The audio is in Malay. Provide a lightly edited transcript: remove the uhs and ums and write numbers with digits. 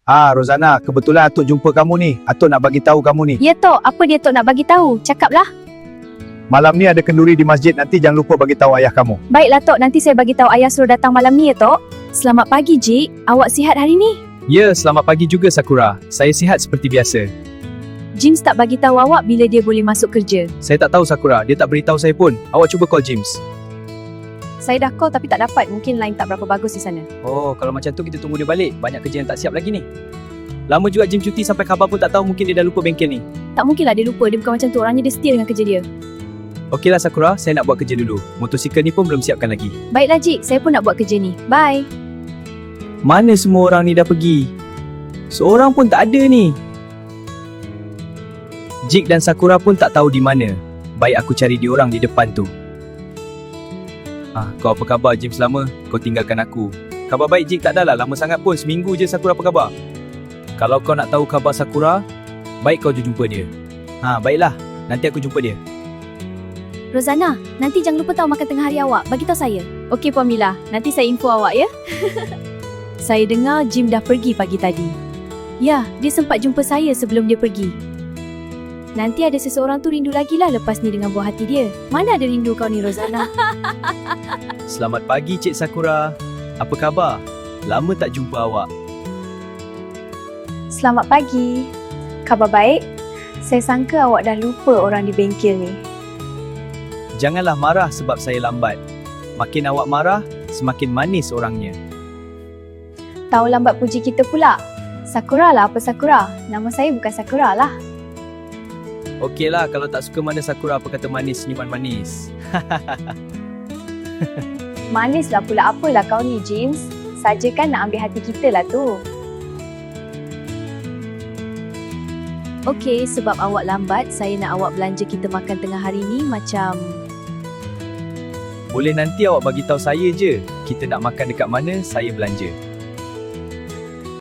Rozana, kebetulan Atuk jumpa kamu ni. Atuk nak bagi tahu kamu ni. Ya Tok, apa dia Tok nak bagi tahu? Cakaplah. Malam ni ada kenduri di masjid, nanti jangan lupa bagi tahu ayah kamu. Baiklah Tok, nanti saya bagi tahu ayah suruh datang malam ni ya Tok. Selamat pagi Jik, awak sihat hari ni? Ya, selamat pagi juga Sakura. Saya sihat seperti biasa. James tak bagi tahu awak bila dia boleh masuk kerja. Saya tak tahu Sakura, dia tak beritahu saya pun. Awak cuba call James. Saya dah call tapi tak dapat, mungkin line tak berapa bagus di sana. Oh, kalau macam tu kita tunggu dia balik. Banyak kerja yang tak siap lagi ni. Lama juga James cuti sampai khabar pun tak tahu, mungkin dia dah lupa bengkel ni. Tak mungkinlah dia lupa, dia bukan macam tu, orangnya dia setia dengan kerja dia. Okeylah Sakura, saya nak buat kerja dulu. Motosikal ni pun belum siapkan lagi. Baiklah Jik, saya pun nak buat kerja ni. Bye. Mana semua orang ni dah pergi? Seorang pun tak ada ni. Jik dan Sakura pun tak tahu di mana. Baik aku cari diorang di depan tu. Kau apa khabar James lama? Kau tinggalkan aku. Khabar baik Jik, tak adalah lama sangat pun. Seminggu je Sakura apa khabar? Kalau kau nak tahu khabar Sakura, baik kau jumpa dia. Baiklah. Nanti aku jumpa dia. Rozana, nanti jangan lupa tahu makan tengah hari awak. Bagi tahu saya. Okey Puan Mila, nanti saya info awak ya. Saya dengar Jim dah pergi pagi tadi. Ya, dia sempat jumpa saya sebelum dia pergi. Nanti ada seseorang tu rindu lagi lah lepas ni dengan buah hati dia. Mana ada rindu kau ni Rozana? Selamat pagi Cik Sakura. Apa khabar? Lama tak jumpa awak. Selamat pagi. Khabar baik? Saya sangka awak dah lupa orang di bengkel ni. Janganlah marah sebab saya lambat. Makin awak marah, semakin manis orangnya. Tahu lambat puji kita pula. Sakura lah apa Sakura? Nama saya bukan Sakura lah. Okeylah, kalau tak suka mana Sakura apa kata manis, senyuman manis. Manis lah pula, apalah kau ni James. Saja kan nak ambil hati kita lah tu. Okey, sebab awak lambat, saya nak awak belanja kita makan tengah hari ni macam... Boleh nanti awak bagi tahu saya je. Kita nak makan dekat mana, saya belanja.